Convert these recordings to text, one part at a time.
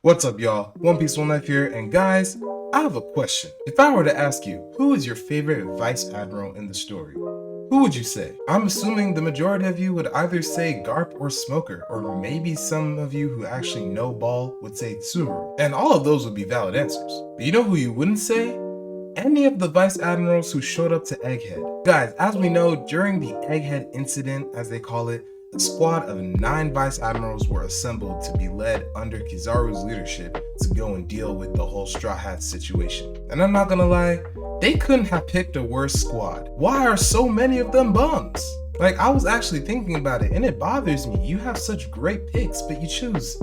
What's up, y'all? One Piece One Life here, and guys, I have a question. If I were to ask you, who is your favorite Vice Admiral in the story? Who would you say? I'm assuming the majority of you would either say Garp or Smoker, or maybe some of you who actually know Ball would say Tsuru. And all of those would be valid answers. But you know who you wouldn't say? Any of the Vice Admirals who showed up to Egghead. Guys, as we know, during the Egghead incident, as they call it, a squad of 9 Vice Admirals were assembled to be led under Kizaru's leadership to go and deal with the whole Straw Hat situation. And I'm not gonna lie, they couldn't have picked a worse squad. Why are so many of them bums? Like, I was actually thinking about it, and it bothers me. You have such great picks, but you choose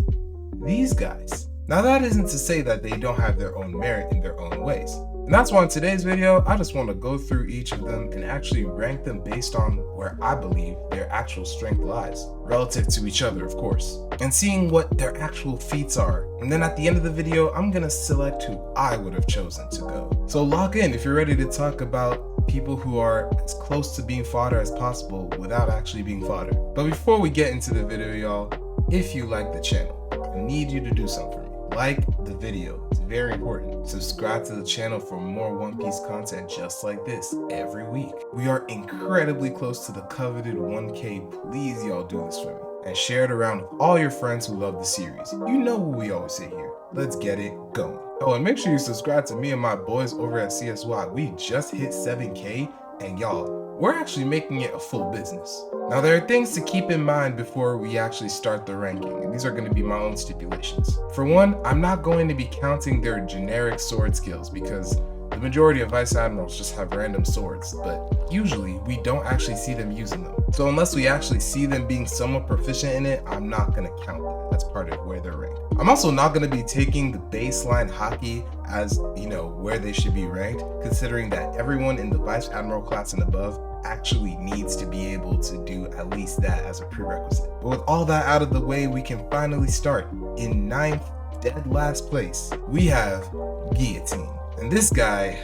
these guys. Now, that isn't to say that they don't have their own merit in their own ways. And that's why in today's video, I just want to go through each of them and actually rank them based on where I believe their actual strength lies, relative to each other, of course, and seeing what their actual feats are. And then at the end of the video, I'm gonna select who I would have chosen to go. So lock in if you're ready to talk about people who are as close to being fodder as possible without actually being fodder. But before we get into the video, y'all, if you like the channel, I need you to do something for me. Like the video, it's very important. Subscribe to the channel for more One Piece content just like this every week. We are incredibly close to the coveted 1K. Please y'all do this for me. And share it around with all your friends who love the series. You know what we always say here. Let's get it going. Oh, and make sure you subscribe to me and my boys over at CSY. We just hit 7K, and y'all, we're actually making it a full business. Now, there are things to keep in mind before we actually start the ranking, and these are going to be my own stipulations. For one, I'm not going to be counting their generic sword skills because the majority of Vice Admirals just have random swords, but usually we don't actually see them using them. So unless we actually see them being somewhat proficient in it, I'm not going to count that. That's part of where they're ranked. I'm also not going to be taking the baseline hockey as, where they should be ranked, considering that everyone in the Vice Admiral class and above actually needs to be able to do at least that as a prerequisite. But with all that out of the way, we can finally start. In 9th, dead last place, we have Guillotine. And this guy,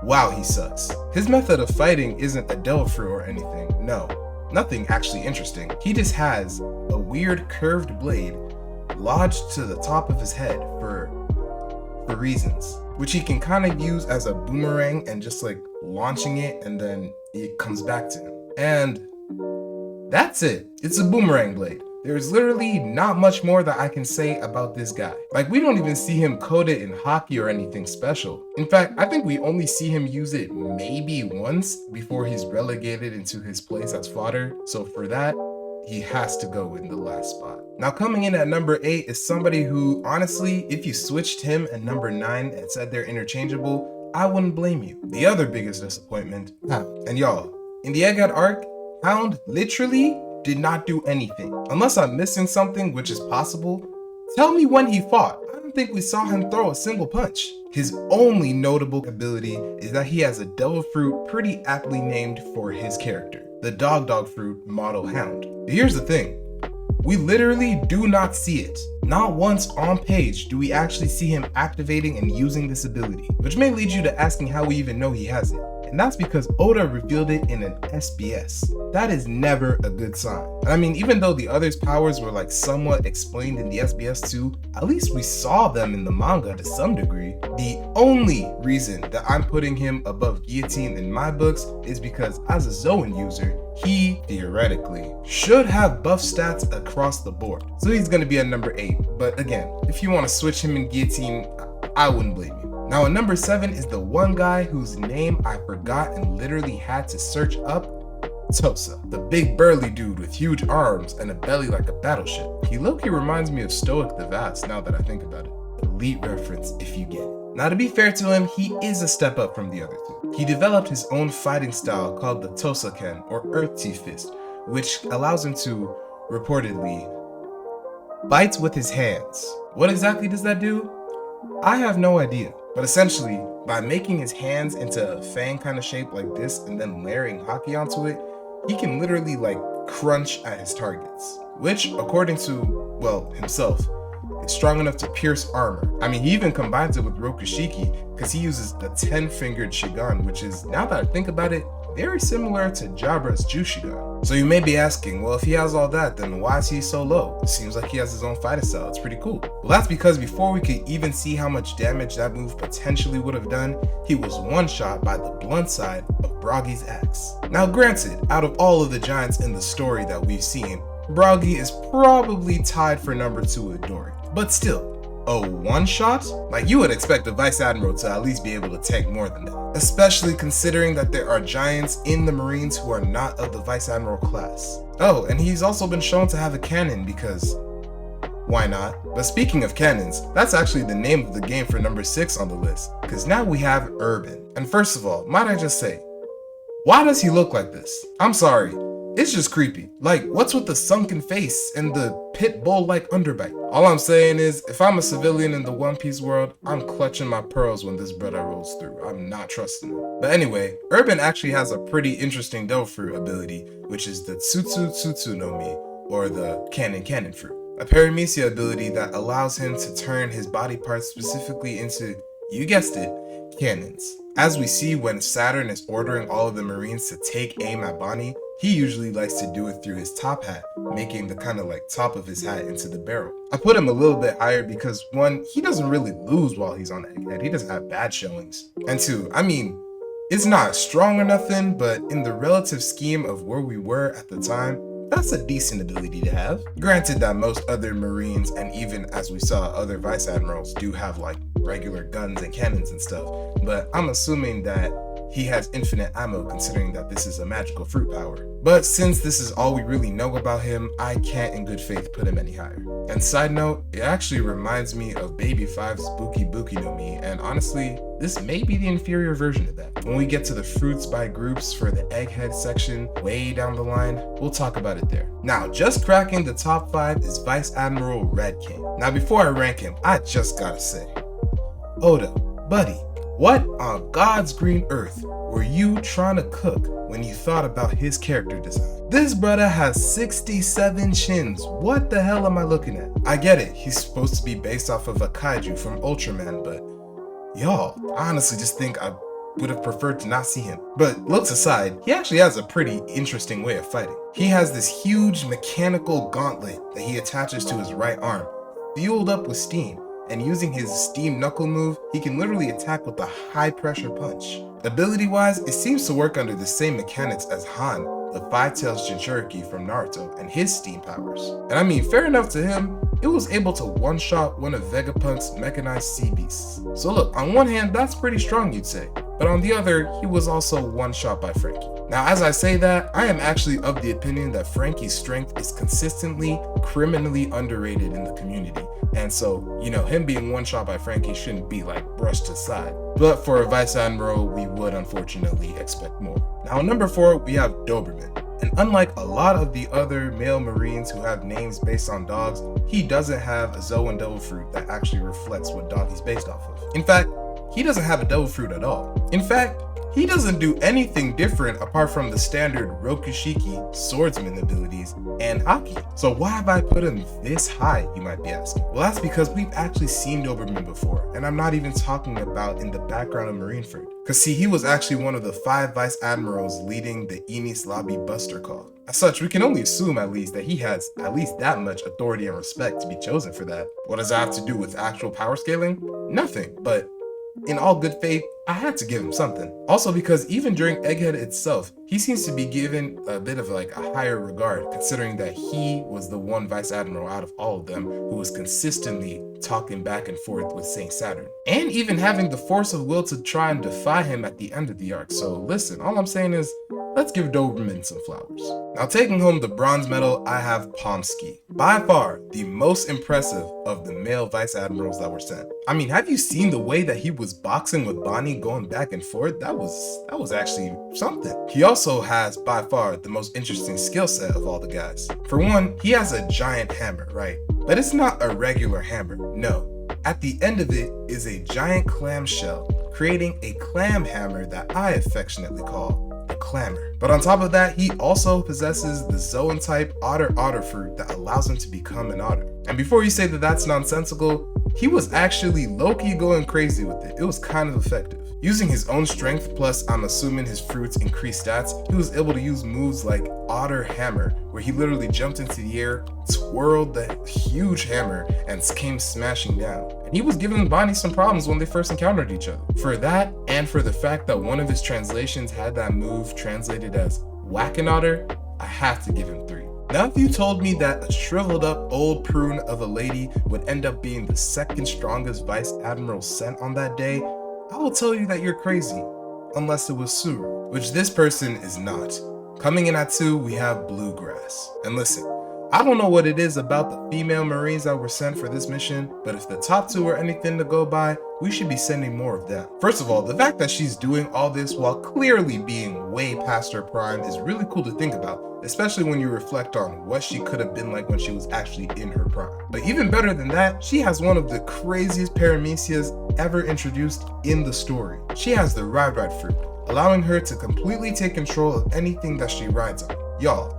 wow, he sucks. His method of fighting isn't a devil fruit or anything. No, nothing actually interesting. He just has a weird curved blade lodged to the top of his head for reasons, which he can kind of use as a boomerang and just like launching it, and then it comes back to him. And that's it. It's a boomerang blade. There's literally not much more that I can say about this guy. Like, we don't even see him coded in hockey or anything special. In fact, I think we only see him use it maybe once before he's relegated into his place as fodder. So for that, he has to go in the last spot. Now, coming in at number 8 is somebody who, honestly, if you switched him and number 9 and said they're interchangeable, I wouldn't blame you. The other biggest disappointment, Hound. And y'all, in the Egghead arc, Hound literally did not do anything. Unless I'm missing something, which is possible, tell me when he fought. I don't think we saw him throw a single punch. His only notable ability is that he has a devil fruit pretty aptly named for his character, the dog fruit model Hound. But here's the thing. We literally do not see it. Not once on page do we actually see him activating and using this ability, which may lead you to asking how we even know he has it. And that's because Oda revealed it in an SBS. That is never a good sign. And I mean, even though the others' powers were like somewhat explained in the SBS too, at least we saw them in the manga to some degree. The only reason that I'm putting him above Guillotine in my books is because as a Zoan user, he theoretically should have buff stats across the board. So he's gonna be at number 8. But again, if you want to switch him in Guillotine, I wouldn't blame you. Now at number 7 is the one guy whose name I forgot and literally had to search up, Tosa. The big burly dude with huge arms and a belly like a battleship. He low-key reminds me of Stoic the Vast now that I think about it. Elite reference if you get it. Now to be fair to him, he is a step up from the other two. He developed his own fighting style called the Tosa-ken, or Earth Tea Fist, which allows him to, reportedly, bite with his hands. What exactly does that do? I have no idea. But essentially, by making his hands into a fang kind of shape like this and then layering hockey onto it, he can literally like crunch at his targets, which according to, well, himself, is strong enough to pierce armor. I mean, he even combines it with Rokushiki because he uses the 10-fingered Shigan, which is, now that I think about it, very similar to Jabra's Jushidan. So you may be asking, well, if he has all that, then why is he so low? It seems like he has his own fighting style. It's pretty cool. Well, that's because before we could even see how much damage that move potentially would have done, he was one-shot by the blunt side of Broggy's axe. Now granted, out of all of the giants in the story that we've seen, Broggy is probably tied for number 2 with Dory. But still, a one-shot? Like, you would expect a Vice Admiral to at least be able to tank more than that. Especially considering that there are giants in the Marines who are not of the Vice Admiral class. Oh, and he's also been shown to have a cannon because why not? But speaking of cannons, that's actually the name of the game for number 6 on the list, because now we have Urban. And first of all, might I just say, why does he look like this? I'm sorry, it's just creepy. Like, what's with the sunken face and the pit bull-like underbite? All I'm saying is, if I'm a civilian in the One Piece world, I'm clutching my pearls when this brother rolls through. I'm not trusting him. But anyway, Urban actually has a pretty interesting devil fruit ability, which is the Tsutsu Tsutsu no Mi, or the Cannon Fruit. A paramecia ability that allows him to turn his body parts specifically into, you guessed it, cannons. As we see when Saturn is ordering all of the Marines to take aim at Bonnie, he usually likes to do it through his top hat, making the kind of like top of his hat into the barrel. I put him a little bit higher because 1, he doesn't really lose while he's on Egghead. He doesn't have bad showings. And 2, I mean, it's not strong or nothing, but in the relative scheme of where we were at the time, that's a decent ability to have. Granted that most other Marines, and even as we saw other Vice Admirals, do have like regular guns and cannons and stuff, but I'm assuming that he has infinite ammo considering that this is a magical fruit power. But since this is all we really know about him, I can't in good faith put him any higher. And side note, it actually reminds me of Baby 5's Buki Buki no Mi, and honestly, this may be the inferior version of that. When we get to the fruits by groups for the Egghead section way down the line, we'll talk about it there. Now, just cracking the top 5 is Vice Admiral Red King. Now, before I rank him, I just gotta say, Oda, buddy, what on God's green earth were you trying to cook when you thought about his character design? This brother has 67 chins. What the hell am I looking at? I get it, he's supposed to be based off of a kaiju from Ultraman, but y'all, I honestly just think I would have preferred to not see him. But looks aside, he actually has a pretty interesting way of fighting. He has this huge mechanical gauntlet that he attaches to his right arm, fueled up with steam. And using his steam knuckle move, he can literally attack with a high pressure punch. Ability wise, it seems to work under the same mechanics as Han, the Five-Tails Jinchuriki from Naruto, and his steam powers. And I mean, fair enough to him, it was able to one-shot one of Vegapunk's mechanized sea beasts. So look, on one hand, that's pretty strong you'd say, but on the other, he was also one-shot by Frankie. Now, as I say that, I am actually of the opinion that Frankie's strength is consistently criminally underrated in the community. And so, you know, him being one-shot by Frankie shouldn't be like brushed aside. But for a Vice Admiral, we would unfortunately expect more. Now, number 4, we have Doberman. And unlike a lot of the other male Marines who have names based on dogs, he doesn't have a Zoan Devil Fruit that actually reflects what dog he's based off of. In fact, he doesn't have a Devil Fruit at all. In fact, he doesn't do anything different apart from the standard Rokushiki swordsman abilities and Haki. So why have I put him this high, you might be asking? Well, that's because we've actually seen Doberman before, and I'm not even talking about in the background of Marineford. Cause see, he was actually one of the 5 Vice Admirals leading the Enies Lobby Buster Call. As such, we can only assume at least that he has at least that much authority and respect to be chosen for that. What does that have to do with actual power scaling? Nothing, but in all good faith, I had to give him something. Also because even during Egghead itself, he seems to be given a bit of like a higher regard, considering that he was the one Vice Admiral out of all of them who was consistently talking back and forth with Saint Saturn. And even having the force of will to try and defy him at the end of the arc. So listen, all I'm saying is, let's give Doberman some flowers. Now taking home the bronze medal, I have Pomsky. By far, the most impressive of the male Vice Admirals that were sent. I mean, have you seen the way that he was boxing with Bonnie going back and forth? That was actually something. He also has by far the most interesting skill set of all the guys. For one, he has a giant hammer, right? But it's not a regular hammer, no. At the end of it is a giant clamshell, creating a clam hammer that I affectionately call the Clamor. But on top of that, he also possesses the Zoan type otter fruit that allows him to become an otter. And before you say that that's nonsensical, he was actually low-key going crazy with it. It was kind of effective. Using his own strength, plus I'm assuming his fruits increased stats, he was able to use moves like Otter Hammer, where he literally jumped into the air, twirled the huge hammer, and came smashing down. And he was giving Bonnie some problems when they first encountered each other. For that, and for the fact that one of his translations had that move translated as Whack-an-Otter, I have to give him 3. Now, if you told me that a shriveled up old prune of a lady would end up being the second strongest Vice Admiral sent on that day, I will tell you that you're crazy, unless it was Suru, which this person is not. Coming in at 2, we have Bluegrass. And listen, I don't know what it is about the female Marines that were sent for this mission, but if the top 2 are anything to go by, we should be sending more of them. First of all, the fact that she's doing all this while clearly being way past her prime is really cool to think about, especially when you reflect on what she could have been like when she was actually in her prime. But even better than that, she has one of the craziest paramecias ever introduced in the story. She has the Ride fruit, allowing her to completely take control of anything that she rides on. Y'all,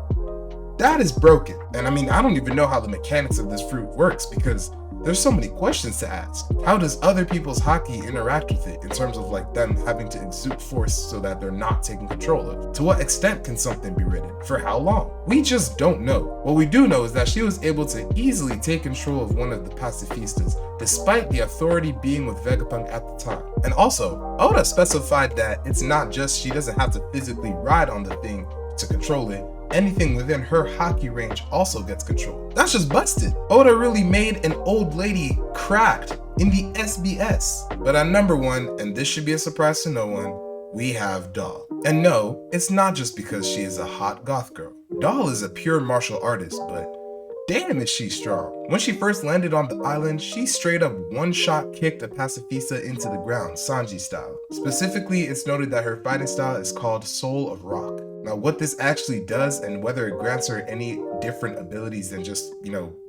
that is broken. And I mean, I don't even know how the mechanics of this fruit works because there's so many questions to ask. How does other people's hockey interact with it in terms of like them having to exude force so that they're not taking control of it? To what extent can something be ridden? For how long? We just don't know. What we do know is that she was able to easily take control of one of the pacifistas, despite the authority being with Vegapunk at the time. And also, Oda specified that it's not just she doesn't have to physically ride on the thing to control it, anything within her hockey range also gets controlled. That's just busted. Oda really made an old lady cracked in the SBS. But at number 1, and this should be a surprise to no one, we have Doll. And no, it's not just because she is a hot goth girl. Doll is a pure martial artist, but damn is she strong. When she first landed on the island, she straight up one-shot kicked a pacifista into the ground, Sanji style. Specifically, it's noted that her fighting style is called Soul of Rock. Now, what this actually does and whether it grants her any different abilities than just,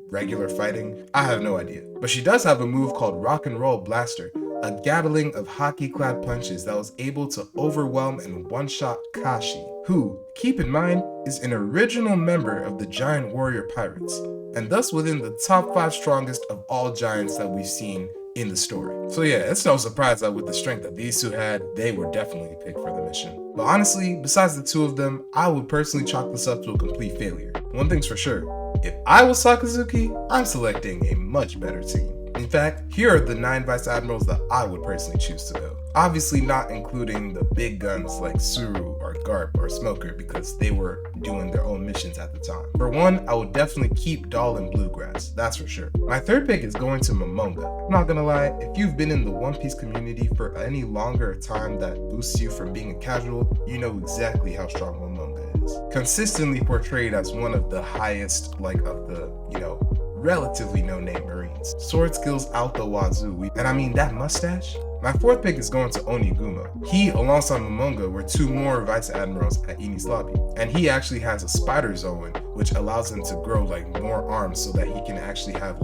regular fighting, I have no idea. But she does have a move called Rock and Roll Blaster, a gatling of hockey-clad punches that was able to overwhelm and one-shot Kashi, who, keep in mind, is an original member of the Giant Warrior Pirates, and thus within the top 5 strongest of all giants that we've seen in the story. So yeah, it's no surprise that with the strength that these 2 had, they were definitely picked for the mission. But honestly, besides the 2 of them, I would personally chalk this up to a complete failure. One thing's for sure, if I was Sakazuki, I'm selecting a much better team. In fact, here are the 9 Vice Admirals that I would personally choose to go. Obviously not including the big guns like Suru or Garp or Smoker because they were doing their own missions at the time. For one, I would definitely keep Doll and Bluegrass, that's for sure. My 3rd pick is going to Momonga. I'm not gonna lie, if you've been in the One Piece community for any longer time that boosts you from being a casual, you know exactly how strong Momonga is. Consistently portrayed as one of the highest, of the, relatively no-name Marines. Sword skills out the wazoo, and I mean that mustache? My 4th pick is going to Onigumo. He, alongside Momonga, were 2 more Vice Admirals at Enies Lobby, and he actually has a spider zone, which allows him to grow more arms so that he can actually have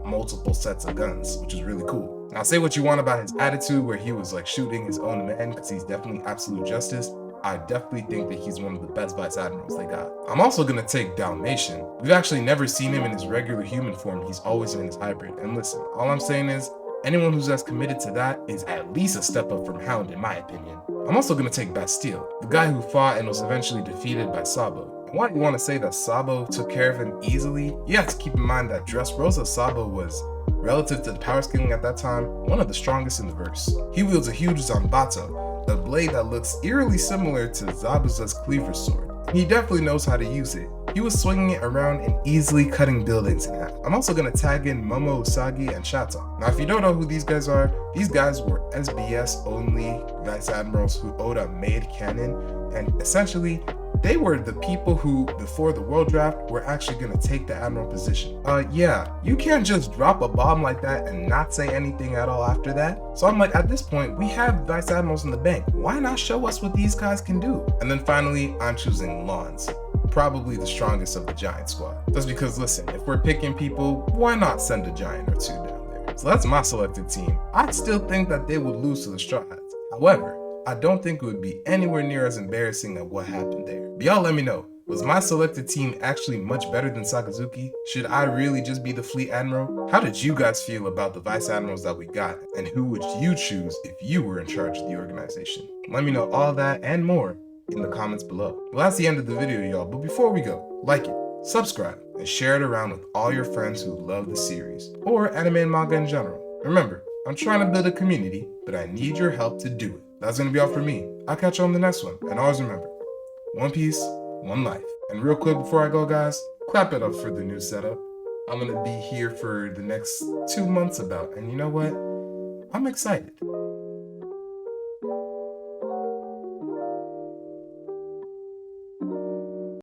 multiple sets of guns, which is really cool. Now say what you want about his attitude where he was shooting his own men, because he's definitely absolute justice. I definitely think that he's one of the best Vice Admirals they got. I'm also gonna take Dalmatian. We've actually never seen him in his regular human form, he's always in his hybrid. And listen, all I'm saying is, anyone who's as committed to that is at least a step up from Hound in my opinion. I'm also gonna take Bastille, the guy who fought and was eventually defeated by Sabo. And why do you wanna say that Sabo took care of him easily? You have to keep in mind that Dressrosa Sabo was, relative to the power scaling at that time, one of the strongest in the verse. He wields a huge Zanbato, a blade that looks eerily similar to Zabuza's cleaver sword. He definitely knows how to use it. He was swinging it around and easily cutting buildings in half. I'm also going to tag in Momo Usagi and Shaton. Now if you don't know who these guys are, these guys were SBS only Vice Admirals who Oda made canon, and essentially they were the people who, before the world draft, were actually going to take the Admiral position. Yeah, you can't just drop a bomb like that and not say anything at all after that. So I'm like, at this point, we have Vice Admirals in the bank. Why not show us what these guys can do? And then finally, I'm choosing Lons. Probably the strongest of the Giant Squad. That's because, listen, if we're picking people, why not send a Giant or 2 down there? So that's my selected team. I still think that they would lose to the Straw Hats. However, I don't think it would be anywhere near as embarrassing as what happened there. But y'all let me know, Was my selected team actually much better than Sakazuki? Should I really just be the Fleet Admiral? How did you guys feel about the Vice Admirals that we got? And who would you choose if you were in charge of the organization? Let me know all that and more in the comments below. Well, that's the end of the video, y'all. But before we go, like it, subscribe, and share it around with all your friends who love the series, or anime and manga in general. Remember, I'm trying to build a community, but I need your help to do it. That's gonna be all for me. I'll catch you on the next one. And always remember, one piece, one life. And real quick before I go, guys, clap it up for the new setup. I'm gonna be here for the next 2 months about, and you know what? I'm excited.